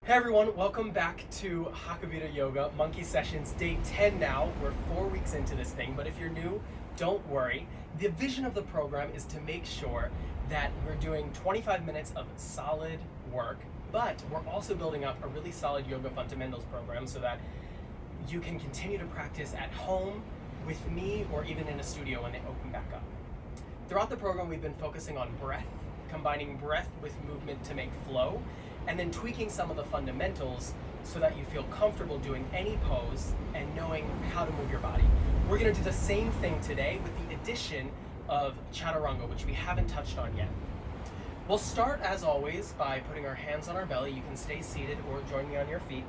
Hey everyone, welcome back to Jacobito Yoga, Monkey Sessions, day 10 now. We're 4 weeks into this thing, but if you're new, don't worry. The vision of the program is to make sure that we're doing 25 minutes of solid work, but we're also building up a really solid yoga fundamentals program so that you can continue to practice at home, with me, or even in a studio when they open back up. Throughout the program, we've been focusing on breath, combining breath with movement to make flow, and then tweaking some of the fundamentals so that you feel comfortable doing any pose and knowing how to move your body. We're gonna do the same thing today with the addition of chaturanga, which we haven't touched on yet. We'll start, as always, by putting our hands on our belly. You can stay seated or join me on your feet.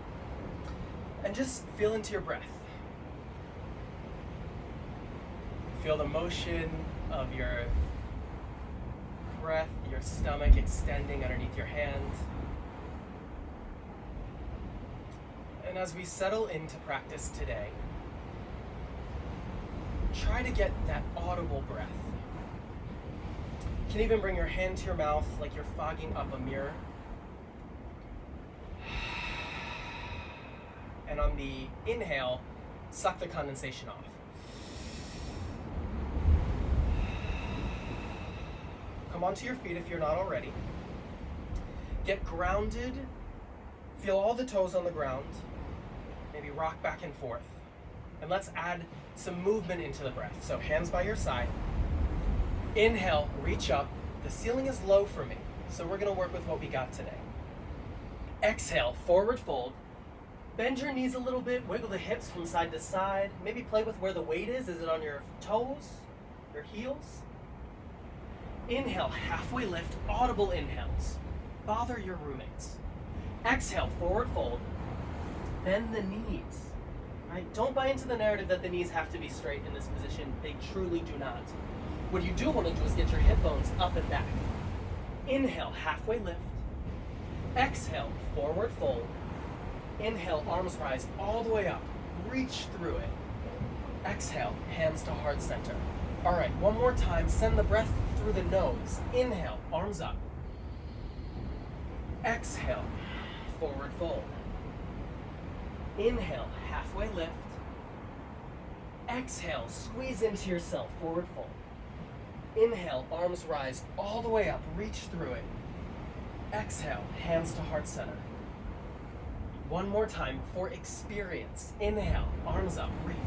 And just feel into your breath. Feel the motion of your breath, your stomach extending underneath your hand. And as we settle into practice today, try to get that audible breath. You can even bring your hand to your mouth like you're fogging up a mirror. And on the inhale, suck the condensation off. Come onto your feet if you're not already. Get grounded. Feel all the toes on the ground. Maybe rock back and forth. And let's add some movement into the breath. So hands by your side. Inhale, reach up. The ceiling is low for me, so we're gonna work with what we got today. Exhale, forward fold. Bend your knees a little bit, wiggle the hips from side to side. Maybe play with where the weight is. Is it on your toes, your heels? Inhale, halfway lift, audible inhales. Bother your roommates. Exhale, forward fold. Bend the knees, right? Don't buy into the narrative that the knees have to be straight in this position. They truly do not. What you do want to do is get your hip bones up and back. Inhale, halfway lift. Exhale, forward fold. Inhale, arms rise all the way up. Reach through it. Exhale, hands to heart center. All right, one more time. Send the breath through the nose. Inhale, arms up. Exhale, forward fold. Inhale, halfway lift. Exhale, squeeze into yourself, forward fold. Inhale, arms rise all the way up, reach through it. Exhale, hands to heart center. One more time for experience. Inhale, arms up, reach.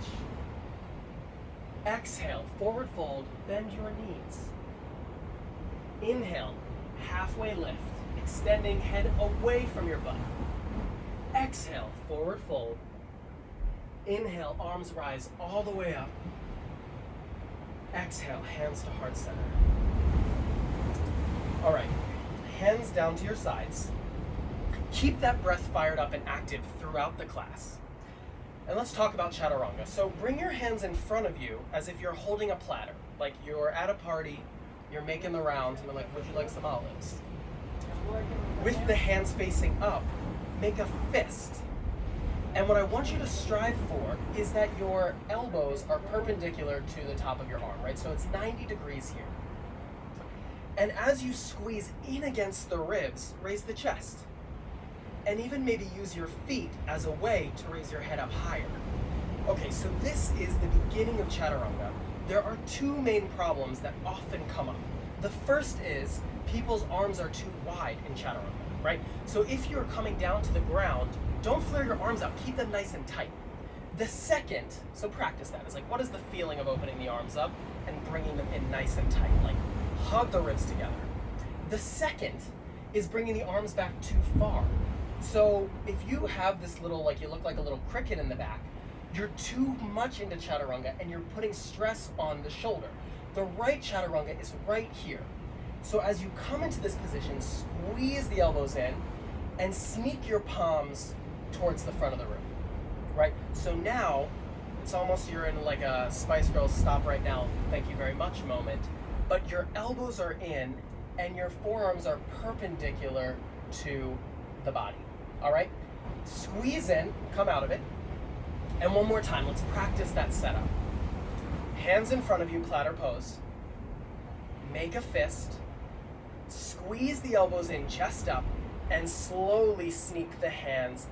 Exhale, forward fold, bend your knees. Inhale, halfway lift, extending head away from your butt. Exhale, forward fold. Inhale, arms rise all the way up. Exhale, hands to heart center. All right, hands down to your sides. Keep that breath fired up and active throughout the class. And let's talk about chaturanga. So bring your hands in front of you as if you're holding a platter. Like you're at a party, you're making the rounds, and they're like, would you like some olives? With the hands facing up, make a fist. And what I want you to strive for is that your elbows are perpendicular to the top of your arm, right? So it's 90 degrees here. And as you squeeze in against the ribs, raise the chest. And even maybe use your feet as a way to raise your head up higher. Okay, so this is the beginning of chaturanga. There are two main problems that often come up. The first is people's arms are too wide in chaturanga, right? So if you're coming down to the ground, don't flare your arms out, keep them nice and tight. The second, so practice that, is like, what is the feeling of opening the arms up and bringing them in nice and tight? Like, hug the ribs together. The second is bringing the arms back too far. So if you have this little, like you look like a little cricket in the back, you're too much into chaturanga and you're putting stress on the shoulder. The right chaturanga is right here. So as you come into this position, squeeze the elbows in and sneak your palms towards the front of the room, right? So now, it's almost you're in like a Spice Girls stop right now, thank you very much moment, but your elbows are in and your forearms are perpendicular to the body, all right? Squeeze in, come out of it, and one more time, let's practice that setup. Hands in front of you, platter pose. Make a fist, squeeze the elbows in, chest up, and slowly sneak the hands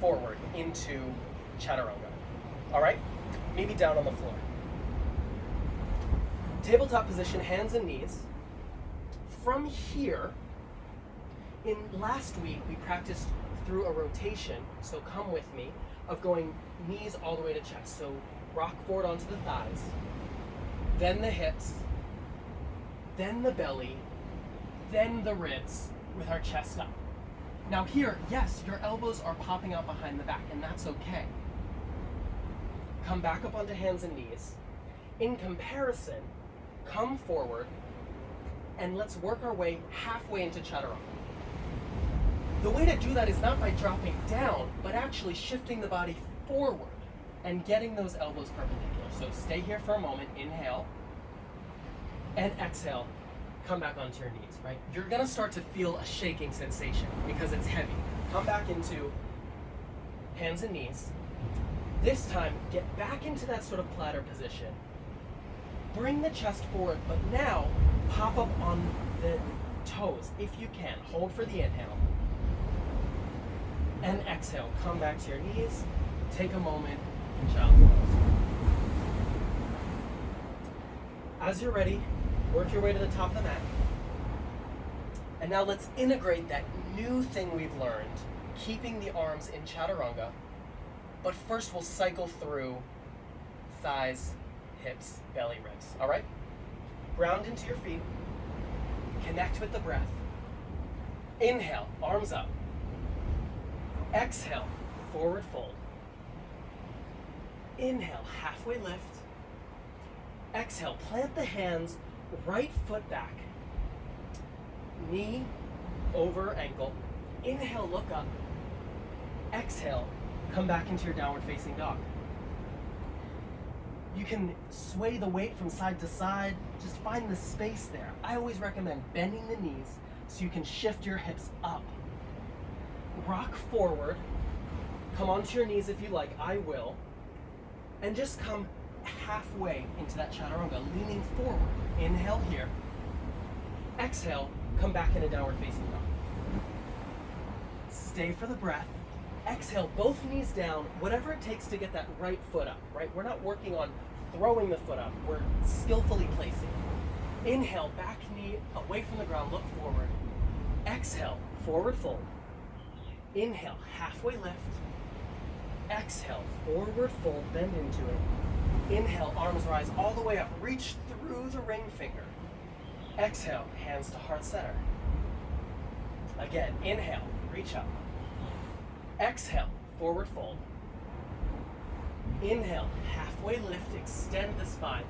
forward into chaturanga. All right? Maybe down on the floor. Tabletop position, hands and knees. From here, in last week, we practiced through a rotation, so come with me, of going knees all the way to chest. So rock forward onto the thighs, then the hips, then the belly, then the ribs with our chest up. Now here, yes, your elbows are popping out behind the back, and that's okay. Come back up onto hands and knees. In comparison, come forward, and let's work our way halfway into chaturanga. The way to do that is not by dropping down, but actually shifting the body forward and getting those elbows perpendicular. So stay here for a moment, inhale, and exhale, come back onto your knees, right? You're gonna start to feel a shaking sensation because it's heavy. Come back into hands and knees. This time, get back into that sort of platter position. Bring the chest forward, but now pop up on the toes if you can. Hold for the inhale. And exhale, come back to your knees, take a moment, and child's pose. As you're ready, work your way to the top of the mat. And now let's integrate that new thing we've learned, keeping the arms in chaturanga, but first we'll cycle through thighs, hips, belly, ribs, all right? Ground into your feet, connect with the breath. Inhale, arms up. Exhale, forward fold. Inhale, halfway lift. Exhale, plant the hands, right foot back. Knee over ankle. Inhale, look up. Exhale, come back into your downward facing dog. You can sway the weight from side to side. Just find the space there. I always recommend bending the knees so you can shift your hips up. Rock forward. Come onto your knees if you like. I will. And just come halfway into that chaturanga, leaning forward. Inhale here. Exhale, come back into downward facing dog. Stay for the breath. Exhale, both knees down, whatever it takes to get that right foot up, right? We're not working on throwing the foot up, we're skillfully placing. Inhale, back knee away from the ground, look forward. Exhale, forward fold. Inhale, halfway lift. Exhale, forward fold, bend into it. Inhale, arms rise all the way up, reach through the ring finger. Exhale, hands to heart center. Again, inhale, reach up. Exhale, forward fold. Inhale, halfway lift, extend the spine.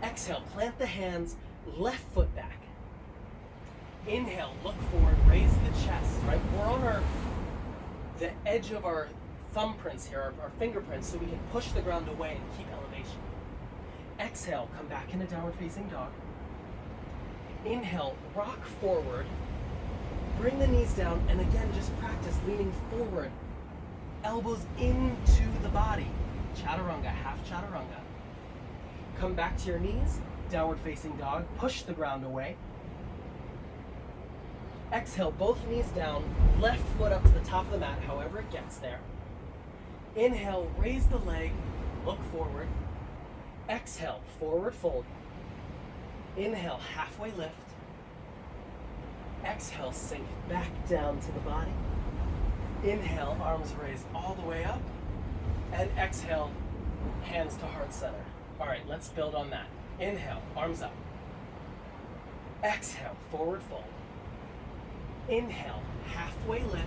Exhale, plant the hands, left foot back. Inhale, look forward, raise the chest, right? We're on the edge of our thumbprints here, our fingerprints, so we can push the ground away and keep elevation. Exhale, come back into downward facing dog. Inhale, rock forward. Bring the knees down, and again, just practice leaning forward. Elbows into the body. Chaturanga, half chaturanga. Come back to your knees, downward facing dog. Push the ground away. Exhale, both knees down, left foot up to the top of the mat, however it gets there. Inhale, raise the leg, look forward. Exhale, forward fold. Inhale, halfway lift. Exhale, sink back down to the body. Inhale, arms raised all the way up. And exhale, hands to heart center. All right, let's build on that. Inhale, arms up. Exhale, forward fold. Inhale, halfway lift.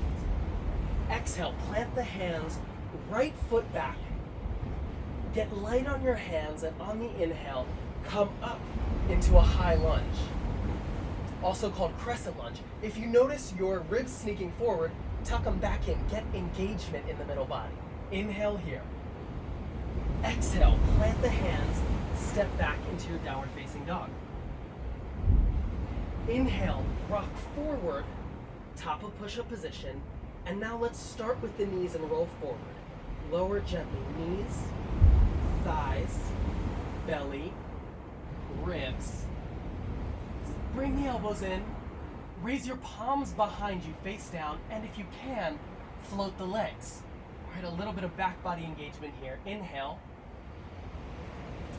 Exhale, plant the hands, right foot back. Get light on your hands, and on the inhale, come up into a high lunge. Also called crescent lunge. If you notice your ribs sneaking forward, tuck them back in. Get engagement in the middle body. Inhale here. Exhale, plant the hands, step back into your downward facing dog. Inhale, rock forward, top of push-up position. And now let's start with the knees and roll forward. Lower gently, knees, thighs, belly, ribs. Bring the elbows in, Raise your palms behind you, face down, and if you can, float the legs. All right, a little bit of back body engagement here. Inhale.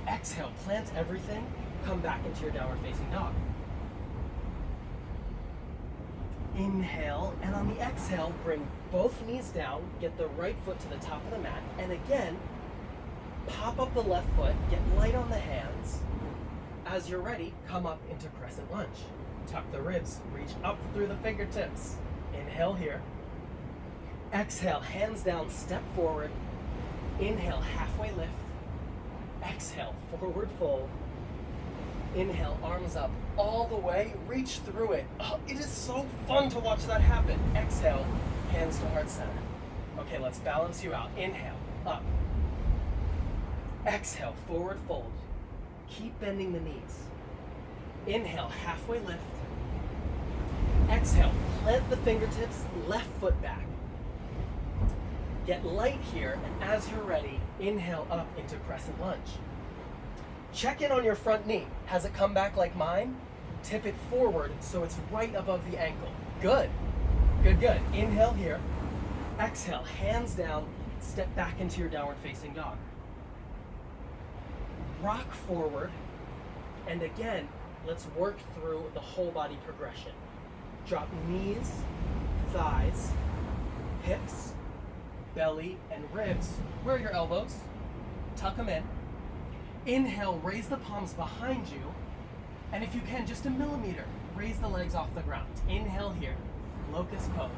Exhale, plant everything. Come back into your downward facing dog. Inhale, and on the exhale, bring both knees down, get the right foot to the top of the mat, and again, pop up the left foot, get light on the hands. As you're ready, come up into crescent lunge. Tuck the ribs, reach up through the fingertips. Inhale here. Exhale, hands down, step forward. Inhale, halfway lift. Exhale, forward fold. Inhale, arms up all the way, reach through it. Oh, it is so fun to watch that happen. Exhale, hands to heart center. Okay, let's balance you out. Inhale, up. Exhale, forward fold. Keep bending the knees. Inhale, halfway lift. Exhale, plant the fingertips, left foot back. Get light here, and as you're ready, inhale up into crescent lunge. Check in on your front knee. Has it come back like mine? Tip it forward so it's right above the ankle. Good. Good, good. Inhale here. Exhale, hands down, step back into your downward facing dog. Rock forward, and again, let's work through the whole body progression. Drop knees, thighs, hips, belly, and ribs. Where are your elbows? Tuck them in. Inhale, raise the palms behind you, and if you can, just a millimeter, raise the legs off the ground. Inhale here, locust pose.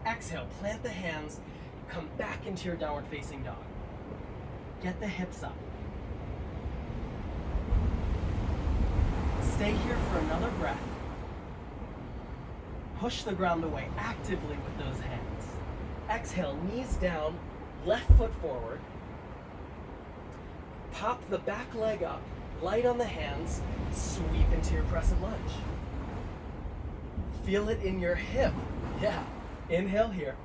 Exhale, plant the hands, come back into your downward facing dog. Get the hips up. Stay here for another breath. Push the ground away actively with those hands. Exhale, knees down, left foot forward. Pop the back leg up, light on the hands, sweep into your crescent lunge. Feel it in your hip. Yeah. Inhale here.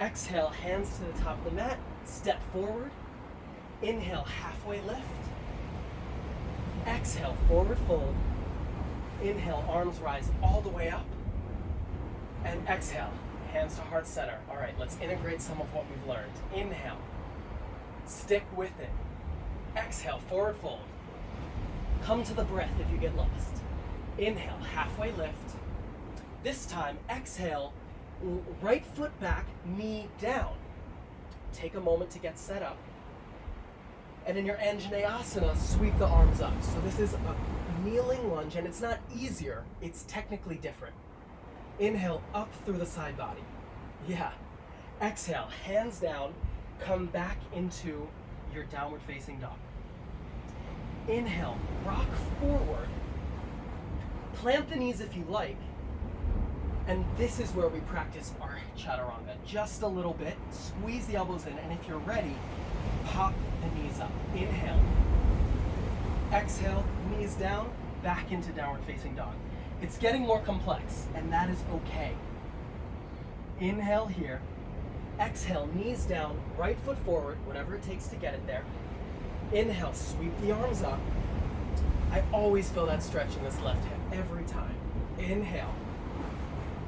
Exhale, hands to the top of the mat, step forward. Inhale, halfway lift. Exhale, forward fold. Inhale, arms rise all the way up. And exhale, hands to heart center. All right, let's integrate some of what we've learned. Inhale, stick with it. Exhale, forward fold. Come to the breath if you get lost. Inhale, halfway lift. This time, exhale, right foot back, knee down. Take a moment to get set up. And in your Anjaneyasana, sweep the arms up. So this is a kneeling lunge, and it's not easier, it's technically different. Inhale, up through the side body. Yeah. Exhale, hands down, come back into your downward facing dog. Inhale, rock forward. Plant the knees if you like. And this is where we practice our chaturanga. Just a little bit. Squeeze the elbows in, and if you're ready, pop the knees up. Inhale. Exhale, knees down, back into downward facing dog. It's getting more complex, and that is okay. Inhale here. Exhale, knees down, right foot forward, whatever it takes to get it there. Inhale, sweep the arms up. I always feel that stretch in this left hip, every time. Inhale.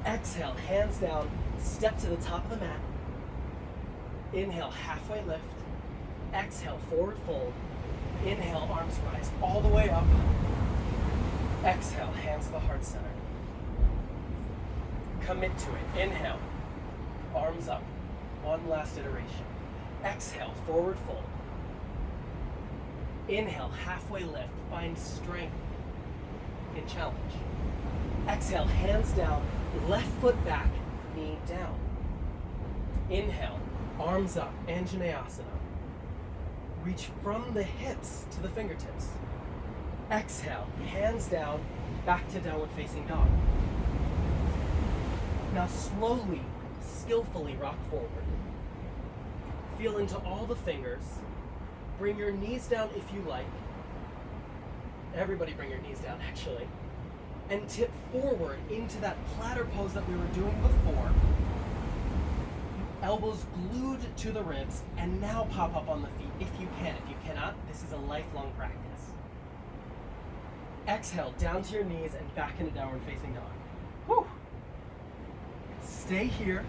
Exhale, hands down, step to the top of the mat. Inhale, halfway lift. Exhale, forward fold. Inhale, arms rise all the way up. Exhale, hands to the heart center. Commit to it. Inhale, arms up. One last iteration. Exhale, forward fold. Inhale, halfway lift. Find strength in challenge. Exhale, hands down, left foot back, knee down. Inhale, arms up, Anjaneyasana. Reach from the hips to the fingertips. Exhale, hands down, back to downward facing dog. Now slowly, skillfully rock forward. Feel into all the fingers. Bring your knees down if you like. Everybody bring your knees down, actually. And tip forward into that platter pose that we were doing before. Elbows glued to the ribs, and now pop up on the feet if you can. If you cannot, this is a lifelong practice. Exhale, down to your knees and back into downward facing dog. Stay here.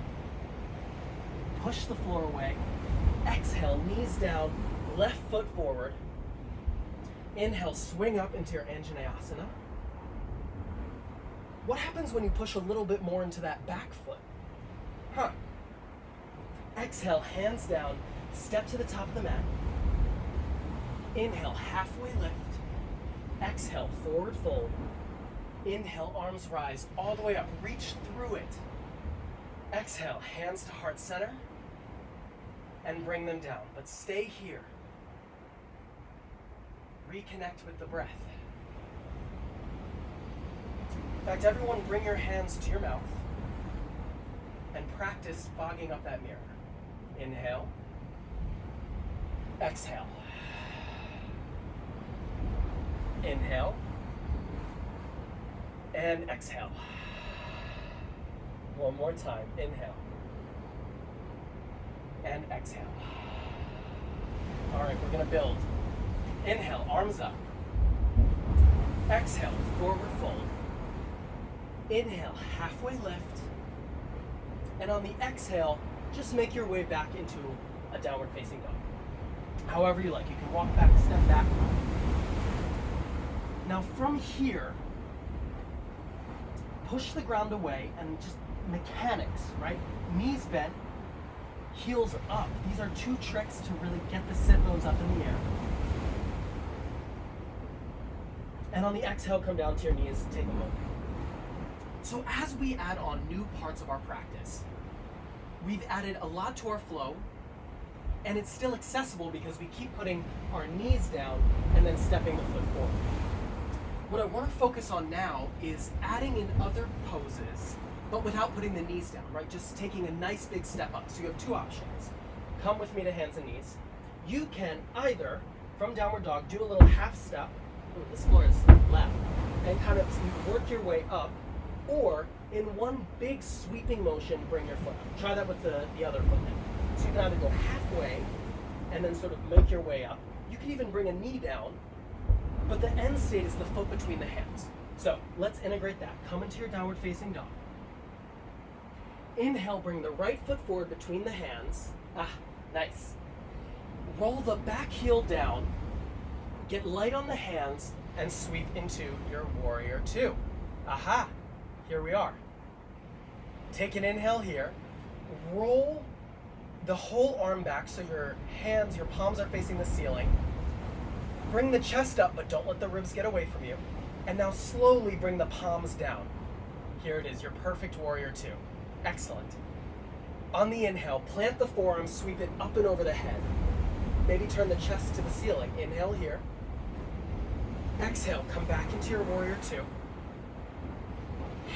Push the floor away. Exhale, knees down, left foot forward. Inhale, swing up into your Anjaneyasana. What happens when you push a little bit more into that back foot? Exhale, hands down, step to the top of the mat. Inhale, halfway lift. Exhale, forward fold. Inhale, arms rise all the way up, reach through it. Exhale, hands to heart center, and bring them down, but stay here. Reconnect with the breath. In fact, everyone bring your hands to your mouth and practice fogging up that mirror. Inhale. Exhale. Inhale. And exhale. One more time. Inhale. And exhale. All right, we're gonna build. Inhale, arms up. Exhale, forward fold. Inhale, halfway lift. And on the exhale, just make your way back into a downward facing dog. However you like. You can walk back, step back. Now from here, push the ground away and just mechanics, right? Knees bent, heels up. These are two tricks to really get the sit bones up in the air. And on the exhale, come down to your knees, take a moment. So as we add on new parts of our practice, we've added a lot to our flow, and it's still accessible because we keep putting our knees down and then stepping the foot forward. What I want to focus on now is adding in other poses, but without putting the knees down, right? Just taking a nice big step up. So you have two options. Come with me to hands and knees. You can either, from downward dog, do a little half step. Ooh, this floor is left. And kind of work your way up, or in one big sweeping motion, bring your foot up. Try that with the other foot then. So you can either go halfway and then sort of make your way up. You can even bring a knee down, but the end state is the foot between the hands. So let's integrate that. Come into your downward facing dog. Inhale, bring the right foot forward between the hands. Nice. Roll the back heel down, get light on the hands, and sweep into your warrior two. Aha, here we are. Take an inhale here. Roll the whole arm back so your hands, your palms are facing the ceiling. Bring the chest up, but don't let the ribs get away from you. And now slowly bring the palms down. Here it is, your perfect warrior two. Excellent. On the inhale, plant the forearms, sweep it up and over the head. Maybe turn the chest to the ceiling. Inhale here. Exhale, come back into your warrior two.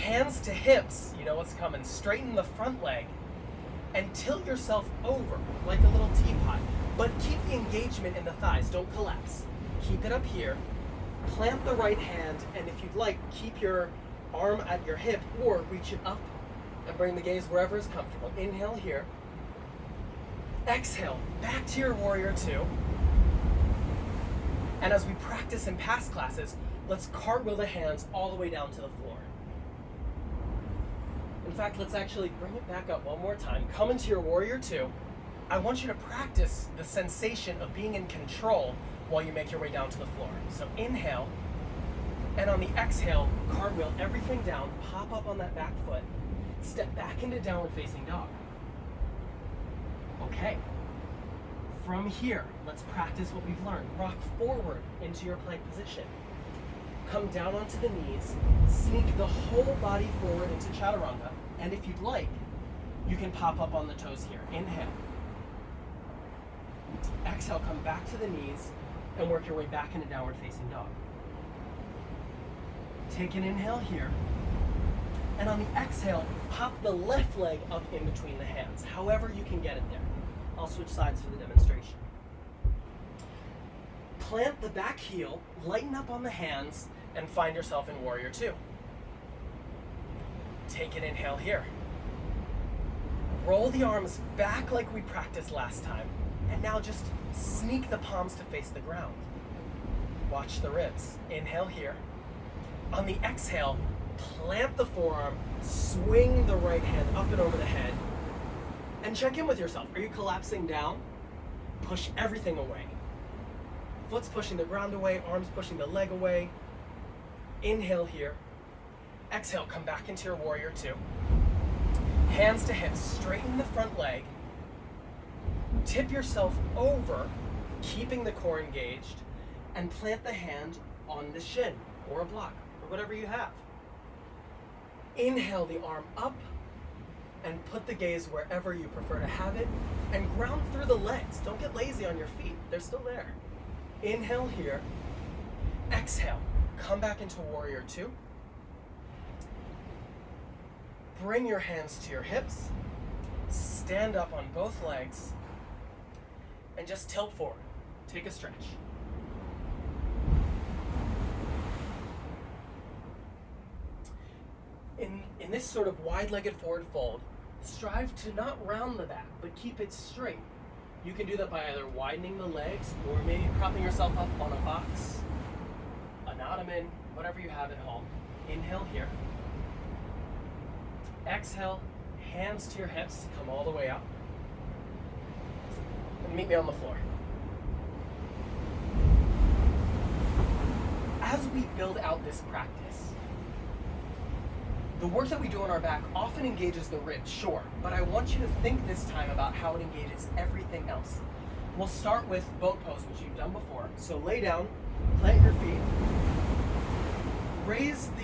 Hands to hips, you know what's coming. Straighten the front leg and tilt yourself over like a little teapot. But keep the engagement in the thighs, don't collapse. Keep it up here. Plant the right hand, and if you'd like, keep your arm at your hip or reach it up and bring the gaze wherever is comfortable. Inhale here. Exhale, back to your warrior two. And as we practice in past classes, let's cartwheel the hands all the way down to the floor. In fact, let's actually bring it back up one more time. Come into your warrior two. I want you to practice the sensation of being in control while you make your way down to the floor. So inhale, and on the exhale, cartwheel everything down, pop up on that back foot, step back into downward facing dog. Okay. From here, let's practice what we've learned. Rock forward into your plank position. Come down onto the knees, sneak the whole body forward into chaturanga, and if you'd like, you can pop up on the toes here. Inhale. Exhale, come back to the knees and work your way back into downward facing dog. Take an inhale here, and on the exhale, pop the left leg up in between the hands, however you can get it there. I'll switch sides for the demonstration. Plant the back heel, lighten up on the hands, and find yourself in warrior two. Take an inhale here. Roll the arms back like we practiced last time, and now just sneak the palms to face the ground. Watch the ribs. Inhale here. On the exhale, Plant the forearm, swing the right hand up and over the head, and check in with yourself. Are you collapsing down? Push everything away. Foot's pushing the ground away, arms pushing the leg away. Inhale here. Exhale, come back into your warrior two. Hands to hips, straighten the front leg. Tip yourself over, keeping the core engaged, and plant the hand on the shin or a block or whatever you have. Inhale the arm up and put the gaze wherever you prefer to have it, and ground through the legs. Don't get lazy on your feet, they're still there. Inhale here. Exhale, come back into warrior two. Bring your hands to your hips, stand up on both legs, and just tilt forward. Take a stretch. In this sort of wide-legged forward fold, strive to not round the back, but keep it straight. You can do that by either widening the legs or maybe propping yourself up on a box, an ottoman, whatever you have at home. Inhale here. Exhale, hands to your hips, come all the way up. And meet me on the floor. As we build out this practice, the work that we do on our back often engages the ribs, sure, but I want you to think this time about how it engages everything else. We'll start with boat pose, which you've done before. So lay down, plant your feet, raise the